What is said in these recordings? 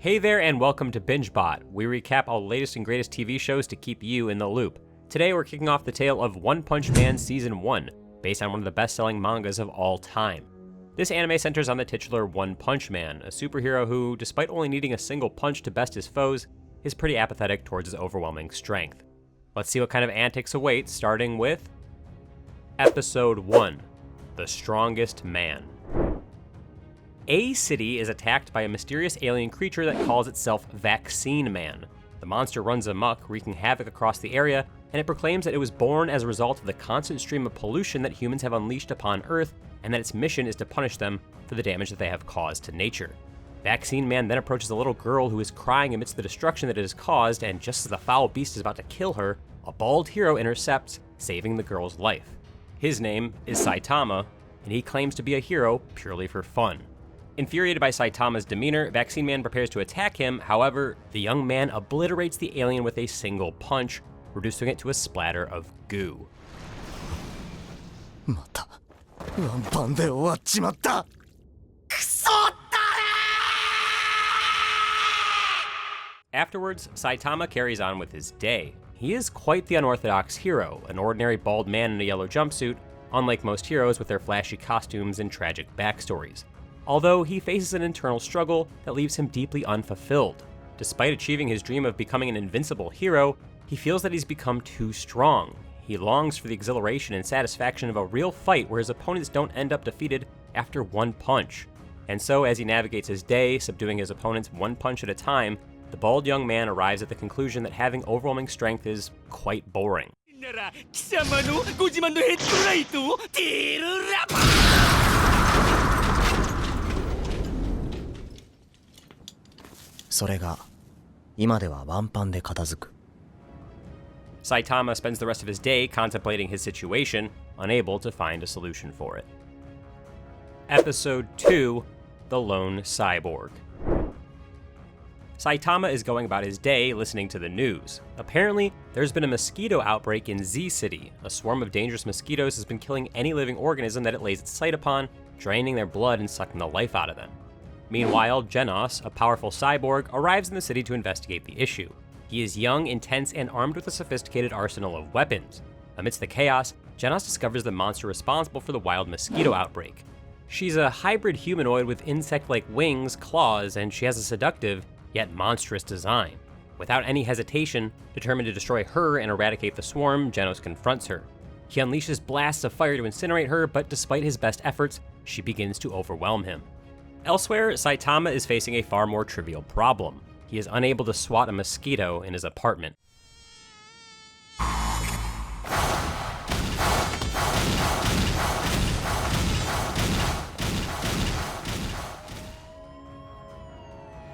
Hey there and welcome to BingeBot. We recap all the latest and greatest TV shows to keep you in the loop. Today we're kicking off the tale of One Punch Man Season 1, based on one of the best-selling mangas of all time. This anime centers on the titular One Punch Man, a superhero who, despite only needing a single punch to best his foes, is pretty apathetic towards his overwhelming strength. Let's see what kind of antics await, starting with Episode 1, The Strongest Man. A city is attacked by a mysterious alien creature that calls itself Vaccine Man. The monster runs amok, wreaking havoc across the area, and it proclaims that it was born as a result of the constant stream of pollution that humans have unleashed upon Earth, and that its mission is to punish them for the damage that they have caused to nature. Vaccine Man then approaches a little girl who is crying amidst the destruction that it has caused, and just as the foul beast is about to kill her, a bald hero intercepts, saving the girl's life. His name is Saitama, and he claims to be a hero purely for fun. Infuriated by Saitama's demeanor, Vaccine Man prepares to attack him. However, the young man obliterates the alien with a single punch, reducing it to a splatter of goo. Afterwards, Saitama carries on with his day. He is quite the unorthodox hero, an ordinary bald man in a yellow jumpsuit, unlike most heroes with their flashy costumes and tragic backstories. Although he faces an internal struggle that leaves him deeply unfulfilled. Despite achieving his dream of becoming an invincible hero, he feels that he's become too strong. He longs for the exhilaration and satisfaction of a real fight where his opponents don't end up defeated after one punch. And so, as he navigates his day, subduing his opponents one punch at a time, the bald young man arrives at the conclusion that having overwhelming strength is quite boring. それが今ではワンパンで片付く。 Saitama spends the rest of his day contemplating his situation, unable to find a solution for it. Episode 2, The Lone Cyborg. Saitama is going about his day listening to the news. Apparently, there's been a mosquito outbreak in Z City. A swarm of dangerous mosquitoes has been killing any living organism that it lays its sight upon, draining their blood and sucking the life out of them. Meanwhile, Genos, a powerful cyborg, arrives in the city to investigate the issue. He is young, intense, and armed with a sophisticated arsenal of weapons. Amidst the chaos, Genos discovers the monster responsible for the wild mosquito outbreak. She's a hybrid humanoid with insect-like wings, claws, and she has a seductive, yet monstrous design. Without any hesitation, determined to destroy her and eradicate the swarm, Genos confronts her. He unleashes blasts of fire to incinerate her, but despite his best efforts, she begins to overwhelm him. Elsewhere, Saitama is facing a far more trivial problem. He is unable to swat a mosquito in his apartment.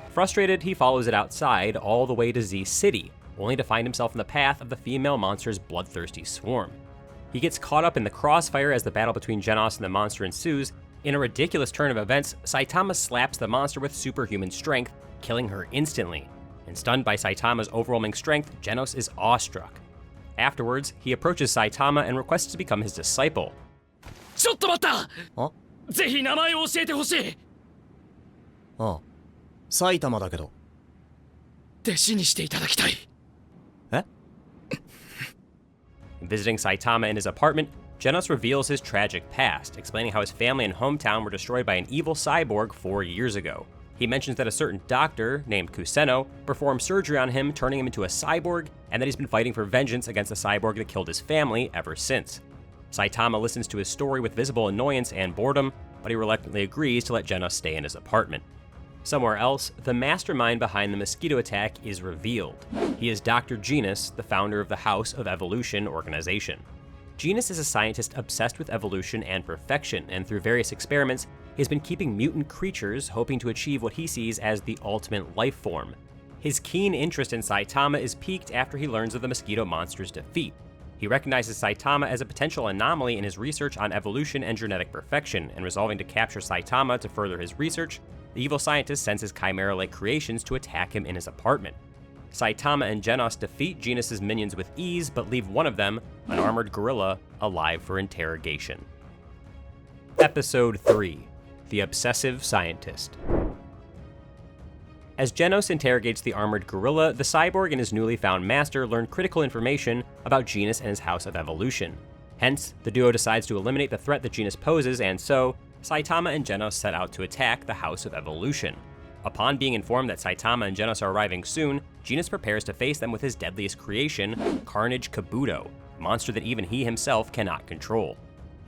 Frustrated, he follows it outside all the way to Z City, only to find himself in the path of the female monster's bloodthirsty swarm. He gets caught up in the crossfire as the battle between Genos and the monster ensues. In a ridiculous turn of events, Saitama slaps the monster with superhuman strength, killing her instantly. And stunned by Saitama's overwhelming strength, Genos is awestruck. Afterwards, he approaches Saitama and requests to become his disciple. ちょっと待った。あ、ぜひ名前を教えてほしい。ああ、埼玉だけど。弟子にしていただきたい。え? Visiting Saitama in his apartment, Genos reveals his tragic past, explaining how his family and hometown were destroyed by an evil cyborg 4 years ago. He mentions that a certain doctor, named Kuseno, performed surgery on him, turning him into a cyborg, and that he's been fighting for vengeance against the cyborg that killed his family ever since. Saitama listens to his story with visible annoyance and boredom, but he reluctantly agrees to let Genos stay in his apartment. Somewhere else, the mastermind behind the mosquito attack is revealed. He is Dr. Genos, the founder of the House of Evolution organization. Genos is a scientist obsessed with evolution and perfection, and through various experiments, he has been keeping mutant creatures, hoping to achieve what he sees as the ultimate life form. His keen interest in Saitama is piqued after he learns of the mosquito monster's defeat. He recognizes Saitama as a potential anomaly in his research on evolution and genetic perfection, and resolving to capture Saitama to further his research, the evil scientist sends his chimera-like creations to attack him in his apartment. Saitama and Genos defeat Genos' minions with ease, but leave one of them, an armored gorilla, alive for interrogation. Episode 3, The Obsessive Scientist. As Genos interrogates the armored gorilla, the cyborg and his newly found master learn critical information about Genos and his House of Evolution. Hence, the duo decides to eliminate the threat that Genos poses, and so, Saitama and Genos set out to attack the House of Evolution. Upon being informed that Saitama and Genos are arriving soon, Genos prepares to face them with his deadliest creation, Carnage Kabuto, a monster that even he himself cannot control.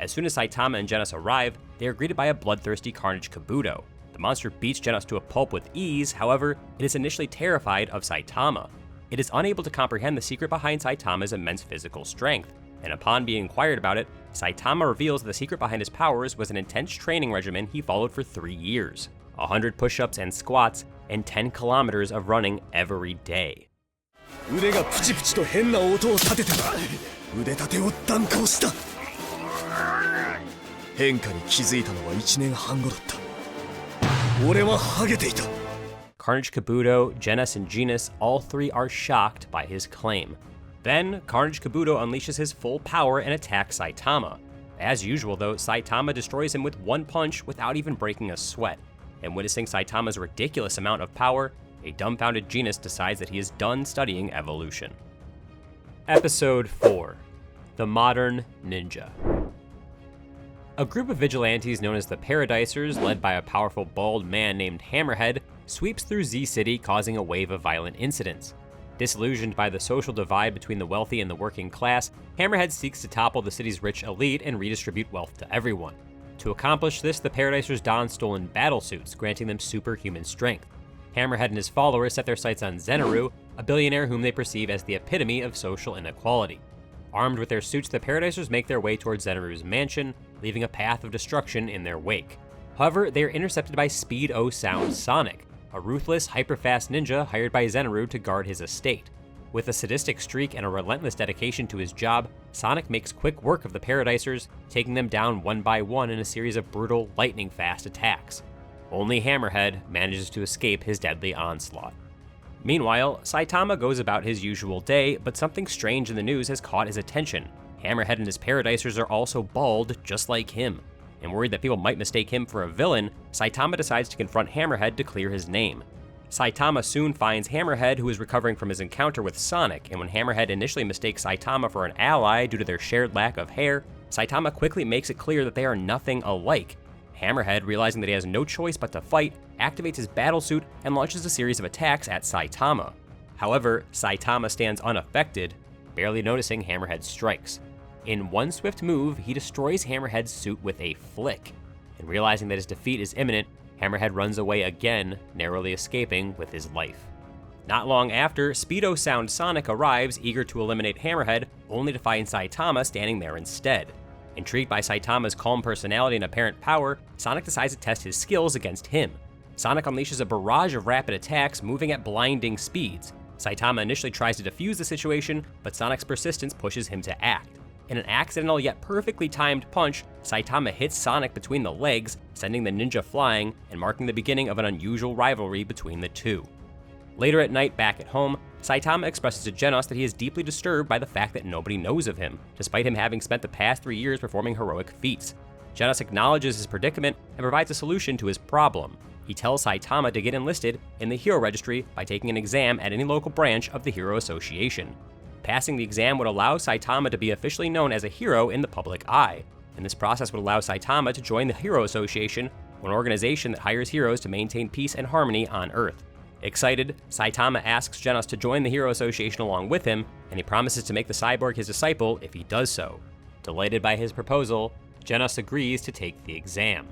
As soon as Saitama and Genos arrive, they are greeted by a bloodthirsty Carnage Kabuto. The monster beats Genos to a pulp with ease, however, it is initially terrified of Saitama. It is unable to comprehend the secret behind Saitama's immense physical strength, and upon being inquired about it, Saitama reveals that the secret behind his powers was an intense training regimen he followed for 3 years. 100 push-ups and squats, and 10 kilometers of running every day. 腕がプチプチと変な音を立ててた。腕立てを断行した。変化に気づいたのは1年半後だった。俺はハゲていた。Carnage Kabuto, Genos, and Genos, all three are shocked by his claim. Then, Carnage Kabuto unleashes his full power and attacks Saitama. As usual though, Saitama destroys him with one punch without even breaking a sweat. And witnessing Saitama's ridiculous amount of power, a dumbfounded Genos decides that he is done studying evolution. Episode 4. The Modern Ninja. A group of vigilantes known as the Paradisers, led by a powerful bald man named Hammerhead, sweeps through Z-City, causing a wave of violent incidents. Disillusioned by the social divide between the wealthy and the working class, Hammerhead seeks to topple the city's rich elite and redistribute wealth to everyone. To accomplish this, the Paradisers don stolen battlesuits, granting them superhuman strength. Hammerhead and his followers set their sights on Zenaru, a billionaire whom they perceive as the epitome of social inequality. Armed with their suits, the Paradisers make their way towards Zenaru's mansion, leaving a path of destruction in their wake. However, they are intercepted by Speed O Sound Sonic, a ruthless, hyper-fast ninja hired by Zenaru to guard his estate. With a sadistic streak and a relentless dedication to his job, Sonic makes quick work of the Paradisers, taking them down one by one in a series of brutal, lightning-fast attacks. Only Hammerhead manages to escape his deadly onslaught. Meanwhile, Saitama goes about his usual day, but something strange in the news has caught his attention. Hammerhead and his Paradisers are also bald, just like him. And worried that people might mistake him for a villain, Saitama decides to confront Hammerhead to clear his name. Saitama soon finds Hammerhead, who is recovering from his encounter with Sonic, and when Hammerhead initially mistakes Saitama for an ally due to their shared lack of hair, Saitama quickly makes it clear that they are nothing alike. Hammerhead, realizing that he has no choice but to fight, activates his battlesuit and launches a series of attacks at Saitama. However, Saitama stands unaffected, barely noticing Hammerhead's strikes. In one swift move, he destroys Hammerhead's suit with a flick, and realizing that his defeat is imminent, Hammerhead runs away again, narrowly escaping with his life. Not long after, Speedo Sound Sonic arrives, eager to eliminate Hammerhead, only to find Saitama standing there instead. Intrigued by Saitama's calm personality and apparent power, Sonic decides to test his skills against him. Sonic unleashes a barrage of rapid attacks, moving at blinding speeds. Saitama initially tries to defuse the situation, but Sonic's persistence pushes him to act. In an accidental yet perfectly timed punch, Saitama hits Sonic between the legs, sending the ninja flying and marking the beginning of an unusual rivalry between the two. Later at night, back at home, Saitama expresses to Genos that he is deeply disturbed by the fact that nobody knows of him, despite him having spent the past 3 years performing heroic feats. Genos acknowledges his predicament and provides a solution to his problem. He tells Saitama to get enlisted in the Hero Registry by taking an exam at any local branch of the Hero Association. Passing the exam would allow Saitama to be officially known as a hero in the public eye, and this process would allow Saitama to join the Hero Association, an organization that hires heroes to maintain peace and harmony on Earth. Excited, Saitama asks Genos to join the Hero Association along with him, and he promises to make the cyborg his disciple if he does so. Delighted by his proposal, Genos agrees to take the exam.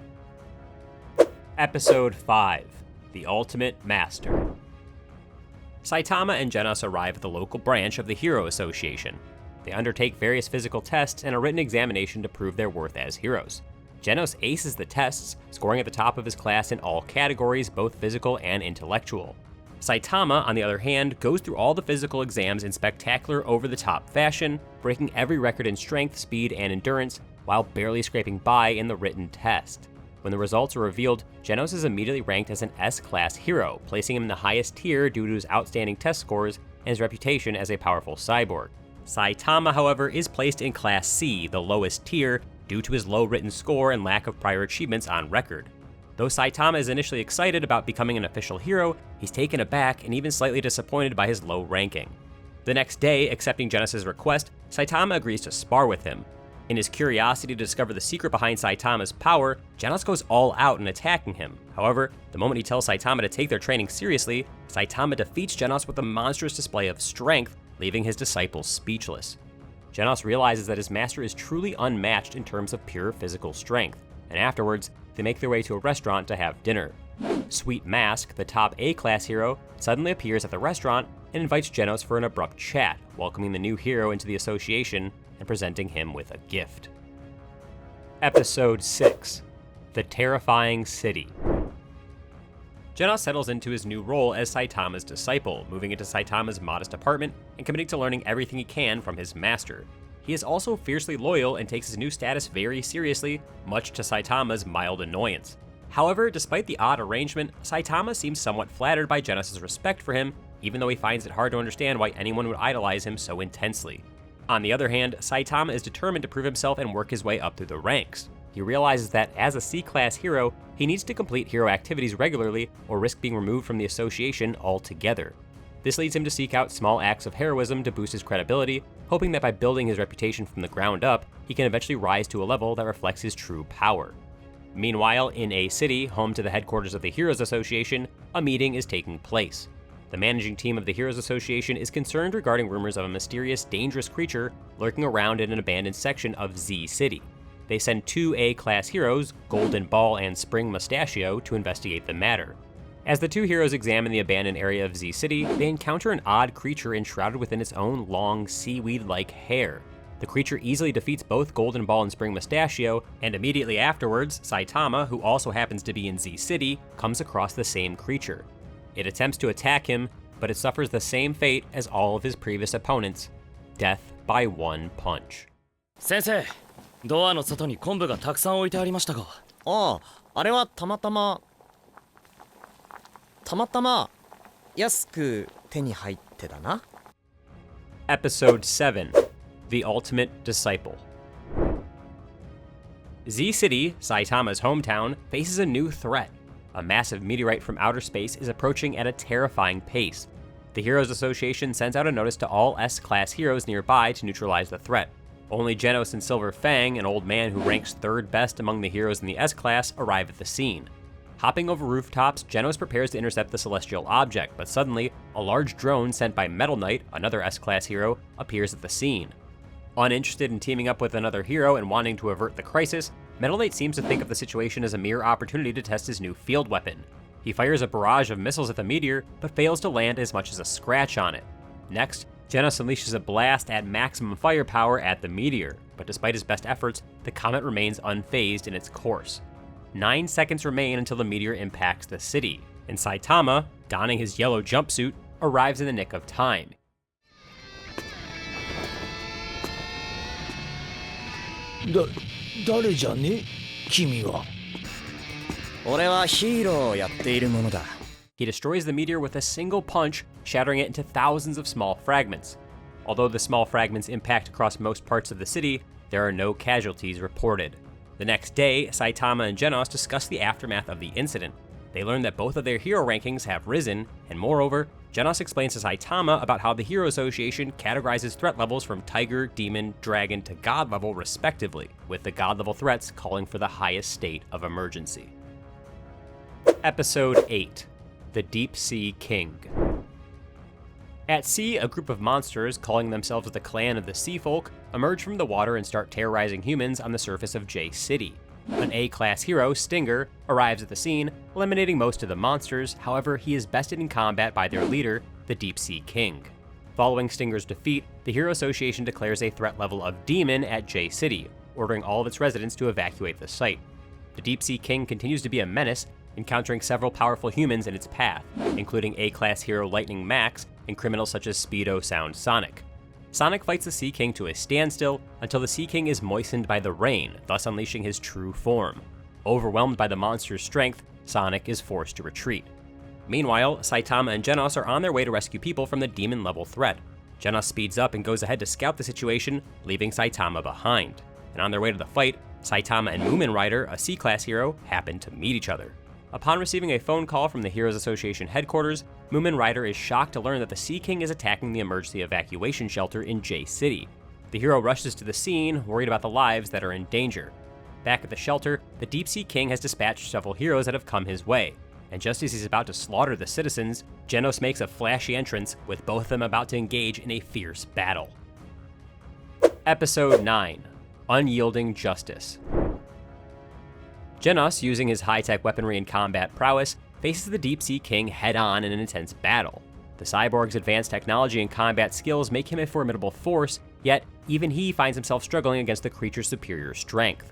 Episode 5. The Ultimate Master. Saitama and Genos arrive at the local branch of the Hero Association. They undertake various physical tests and a written examination to prove their worth as heroes. Genos aces the tests, scoring at the top of his class in all categories, both physical and intellectual. Saitama, on the other hand, goes through all the physical exams in spectacular over-the-top fashion, breaking every record in strength, speed, and endurance, while barely scraping by in the written test. When the results are revealed, Genos is immediately ranked as an S-class hero, placing him in the highest tier due to his outstanding test scores and his reputation as a powerful cyborg. Saitama, however, is placed in Class C, the lowest tier, due to his low written score and lack of prior achievements on record. Though Saitama is initially excited about becoming an official hero, he's taken aback and even slightly disappointed by his low ranking. The next day, accepting Genos' request, Saitama agrees to spar with him. In his curiosity to discover the secret behind Saitama's power, Genos goes all out in attacking him. However, the moment he tells Saitama to take their training seriously, Saitama defeats Genos with a monstrous display of strength, leaving his disciples speechless. Genos realizes that his master is truly unmatched in terms of pure physical strength, and afterwards, they make their way to a restaurant to have dinner. Sweet Mask, the top A-class hero, suddenly appears at the restaurant and invites Genos for an abrupt chat, welcoming the new hero into the association and presenting him with a gift. Episode 6: The Terrifying City. Genos settles into his new role as Saitama's disciple, moving into Saitama's modest apartment and committing to learning everything he can from his master. He is also fiercely loyal and takes his new status very seriously, much to Saitama's mild annoyance. However, despite the odd arrangement, Saitama seems somewhat flattered by Genos' respect for him, even though he finds it hard to understand why anyone would idolize him so intensely. On the other hand, Saitama is determined to prove himself and work his way up through the ranks. He realizes that as a C-class hero, he needs to complete hero activities regularly or risk being removed from the association altogether. This leads him to seek out small acts of heroism to boost his credibility, hoping that by building his reputation from the ground up, he can eventually rise to a level that reflects his true power. Meanwhile, in a city home to the headquarters of the Heroes Association, a meeting is taking place. The managing team of the Heroes Association is concerned regarding rumors of a mysterious, dangerous creature lurking around in an abandoned section of Z City. They send 2 A-class heroes, Golden Ball and Spring Mustachio, to investigate the matter. As the 2 heroes examine the abandoned area of Z City, they encounter an odd creature enshrouded within its own long, seaweed-like hair. The creature easily defeats both Golden Ball and Spring Mustachio, and immediately afterwards, Saitama, who also happens to be in Z City, comes across the same creature. It attempts to attack him, but it suffers the same fate as all of his previous opponents: death by one punch. 先生、ドアの外に昆布がたくさん置いてありましたが。ああ、あれはたまたま安く手に入ってだな。Episode 7: The Ultimate Disciple. Z City, Saitama's hometown, faces a new threat. A massive meteorite from outer space is approaching at a terrifying pace. The Heroes Association sends out a notice to all S-class heroes nearby to neutralize the threat. Only Genos and Silver Fang, an old man who ranks 3rd best among the heroes in the S-class, arrive at the scene. Hopping over rooftops, Genos prepares to intercept the celestial object, but suddenly, a large drone sent by Metal Knight, another S-class hero, appears at the scene. Uninterested in teaming up with another hero and wanting to avert the crisis, Metal Knight seems to think of the situation as a mere opportunity to test his new field weapon. He fires a barrage of missiles at the meteor, but fails to land as much as a scratch on it. Next, Genos unleashes a blast at maximum firepower at the meteor, but despite his best efforts, the comet remains unfazed in its course. 9 seconds remain until the meteor impacts the city, and Saitama, donning his yellow jumpsuit, arrives in the nick of time. 誰じゃね君は。俺はヒーローをやっているものだ。 He destroys the meteor with a single punch, shattering it into thousands of small fragments. Although the small fragments impact across most parts of the city, there are no casualties reported. The next day, Saitama and Genos discuss the aftermath of the incident. They learn that both of their hero rankings have risen, and moreover, Genos explains to Saitama about how the Hero Association categorizes threat levels from Tiger, Demon, Dragon to God level respectively, with the God level threats calling for the highest state of emergency. Episode 8: The Deep Sea King. At sea, a group of monsters, calling themselves the Clan of the Sea Folk, emerge from the water and start terrorizing humans on the surface of J City. An A-class hero, Stinger, arrives at the scene, eliminating most of the monsters. However, he is bested in combat by their leader, the Deep Sea King. Following Stinger's defeat, the Hero Association declares a threat level of Demon at J City, ordering all of its residents to evacuate the site. The Deep Sea King continues to be a menace, encountering several powerful humans in its path, including A-class hero Lightning Max and criminals such as Speedo Sound Sonic. Sonic fights the Sea King to a standstill until the Sea King is moistened by the rain, thus unleashing his true form. Overwhelmed by the monster's strength, Sonic is forced to retreat. Meanwhile, Saitama and Genos are on their way to rescue people from the demon-level threat. Genos speeds up and goes ahead to scout the situation, leaving Saitama behind. And on their way to the fight, Saitama and Moomin Rider, a C-class hero, happen to meet each other. Upon receiving a phone call from the Heroes Association headquarters, Moomin Rider is shocked to learn that the Sea King is attacking the emergency evacuation shelter in J City. The hero rushes to the scene, worried about the lives that are in danger. Back at the shelter, the Deep Sea King has dispatched several heroes that have come his way, and just as he's about to slaughter the citizens, Genos makes a flashy entrance, with both of them about to engage in a fierce battle. Episode 9. Unyielding Justice. Genos, using his high-tech weaponry and combat prowess, faces the Deep Sea King head-on in an intense battle. The cyborg's advanced technology and combat skills make him a formidable force, yet even he finds himself struggling against the creature's superior strength.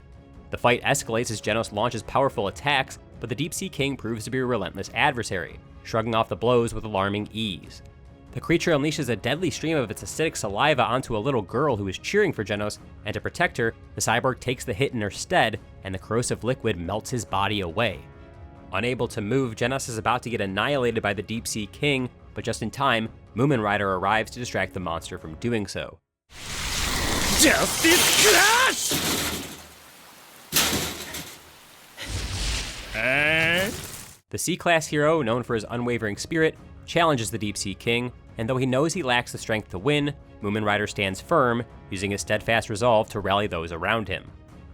The fight escalates as Genos launches powerful attacks, but the Deep Sea King proves to be a relentless adversary, shrugging off the blows with alarming ease. The creature unleashes a deadly stream of its acidic saliva onto a little girl who is cheering for Genos, and to protect her, the cyborg takes the hit in her stead, and the corrosive liquid melts his body away. Unable to move, Genos is about to get annihilated by the Deep Sea King, but just in time, Moomin Rider arrives to distract the monster from doing so. Justice Clash! The C-Class hero, known for his unwavering spirit, challenges the Deep Sea King, and though he knows he lacks the strength to win, Moomin Rider stands firm, using his steadfast resolve to rally those around him.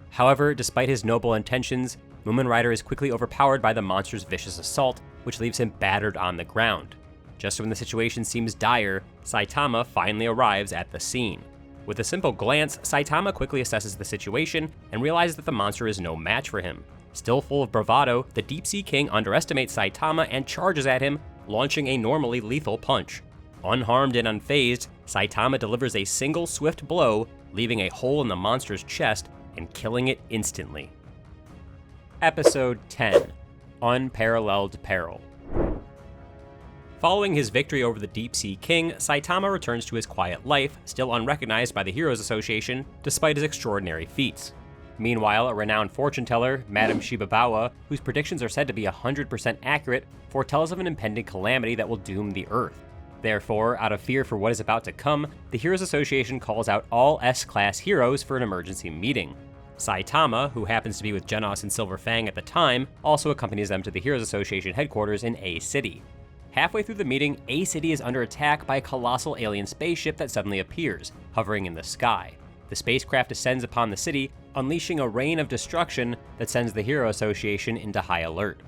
However, despite his noble intentions, Moomin Rider is quickly overpowered by the monster's vicious assault, which leaves him battered on the ground. Just when the situation seems dire, Saitama finally arrives at the scene. With a simple glance, Saitama quickly assesses the situation and realizes that the monster is no match for him. Still full of bravado, the Deep Sea King underestimates Saitama and charges at him, launching a normally lethal punch. Unharmed and unfazed, Saitama delivers a single swift blow, leaving a hole in the monster's chest and killing it instantly. Episode 10. Unparalleled Peril. Following his victory over the Deep Sea King, Saitama returns to his quiet life, still unrecognized by the Heroes Association, despite his extraordinary feats. Meanwhile, a renowned fortune teller, Madame Shibabawa, whose predictions are said to be 100% accurate, foretells of an impending calamity that will doom the Earth. Therefore, out of fear for what is about to come, the Heroes Association calls out all S-Class heroes for an emergency meeting. Saitama, who happens to be with Genos and Silver Fang at the time, also accompanies them to the Heroes Association headquarters in A City. Halfway through the meeting, A City is under attack by a colossal alien spaceship that suddenly appears, hovering in the sky. The spacecraft descends upon the city, unleashing a rain of destruction that sends the Hero Association into high alert.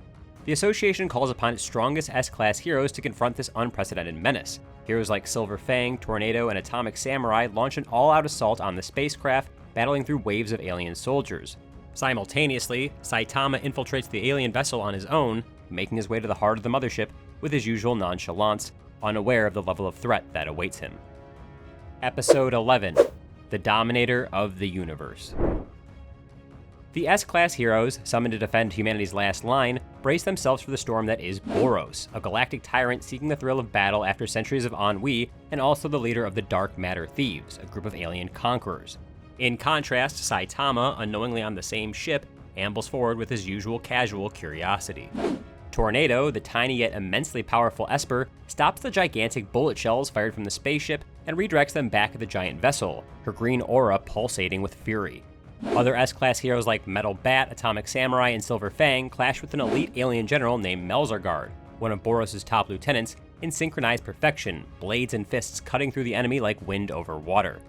The Association calls upon its strongest S-Class heroes to confront this unprecedented menace. Heroes like Silver Fang, Tornado, and Atomic Samurai launch an all-out assault on the spacecraft, battling through waves of alien soldiers. Simultaneously, Saitama infiltrates the alien vessel on his own, making his way to the heart of the mothership with his usual nonchalance, unaware of the level of threat that awaits him. Episode 11. The Dominator of the Universe. The S-Class heroes, summoned to defend humanity's last line, brace themselves for the storm that is Boros, a galactic tyrant seeking the thrill of battle after centuries of ennui, and also the leader of the Dark Matter Thieves, a group of alien conquerors. In contrast, Saitama, unknowingly on the same ship, ambles forward with his usual casual curiosity. Tornado, the tiny yet immensely powerful Esper, stops the gigantic bullet shells fired from the spaceship and redirects them back at the giant vessel, her green aura pulsating with fury. Other S-Class heroes like Metal Bat, Atomic Samurai, and Silver Fang clash with an elite alien general named Melzargard, one of Boros' top lieutenants, in synchronized perfection, blades and fists cutting through the enemy like wind over water.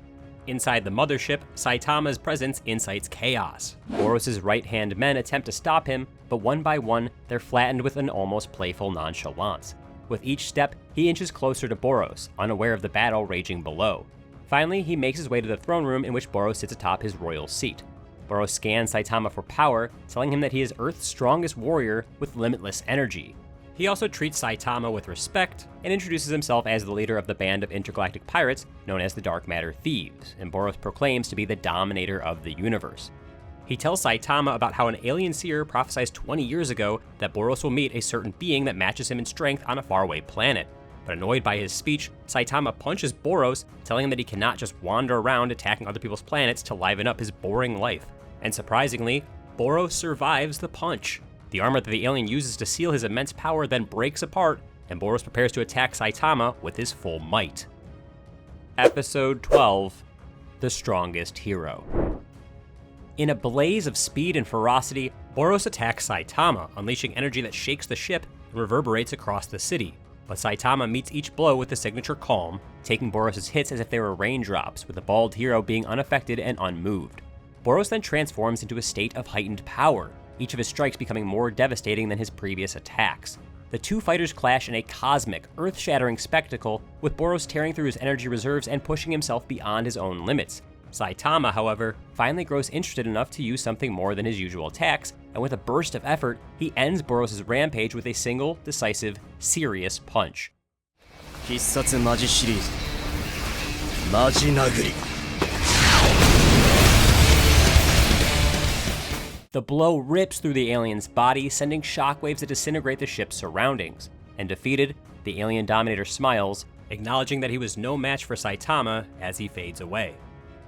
Inside the mothership, Saitama's presence incites chaos. Boros' right-hand men attempt to stop him, but one by one, they're flattened with an almost playful nonchalance. With each step, he inches closer to Boros, unaware of the battle raging below. Finally, he makes his way to the throne room in which Boros sits atop his royal seat. Boros scans Saitama for power, telling him that he is Earth's strongest warrior with limitless energy. He also treats Saitama with respect and introduces himself as the leader of the band of intergalactic pirates known as the Dark Matter Thieves, and Boros proclaims to be the Dominator of the universe. He tells Saitama about how an alien seer prophesied 20 years ago that Boros will meet a certain being that matches him in strength on a faraway planet. But annoyed by his speech, Saitama punches Boros, telling him that he cannot just wander around attacking other people's planets to liven up his boring life. And surprisingly, Boros survives the punch. The armor that the alien uses to seal his immense power then breaks apart, and Boros prepares to attack Saitama with his full might. Episode 12. The Strongest Hero. In a blaze of speed and ferocity, Boros attacks Saitama, unleashing energy that shakes the ship and reverberates across the city. But Saitama meets each blow with the signature calm, taking Boros' hits as if they were raindrops, with the bald hero being unaffected and unmoved. Boros then transforms into a state of heightened power, each of his strikes becoming more devastating than his previous attacks. The two fighters clash in a cosmic, earth-shattering spectacle, with Boros tearing through his energy reserves and pushing himself beyond his own limits. Saitama, however, finally grows interested enough to use something more than his usual attacks, and with a burst of effort, he ends Boros' rampage with a single, decisive, serious punch. 必殺マジシリーズマジ殴り The blow rips through the alien's body, sending shockwaves that disintegrate the ship's surroundings. And defeated, the alien Dominator smiles, acknowledging that he was no match for Saitama as he fades away.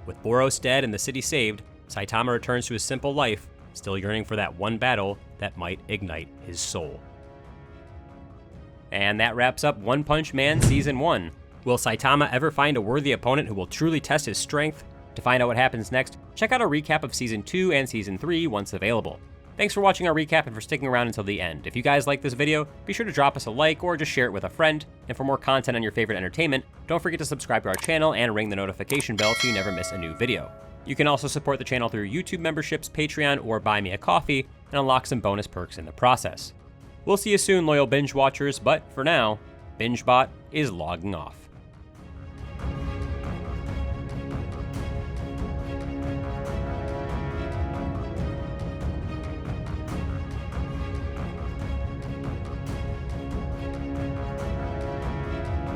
With Boros dead and the city saved, Saitama returns to his simple life, still yearning for that one battle that might ignite his soul. And that wraps up One Punch Man Season 1. Will Saitama ever find a worthy opponent who will truly test his strength? To find out what happens next, check out our recap of Season 2 and Season 3 once available. Thanks for watching our recap and for sticking around until the end. If you guys like this video, be sure to drop us a like or just share it with a friend. And for more content on your favorite entertainment, don't forget to subscribe to our channel and ring the notification bell so you never miss a new video. You can also support the channel through YouTube memberships, Patreon, or buy me a coffee, and unlock some bonus perks in the process. We'll see you soon, loyal binge watchers, but for now, BingeBot is logging off.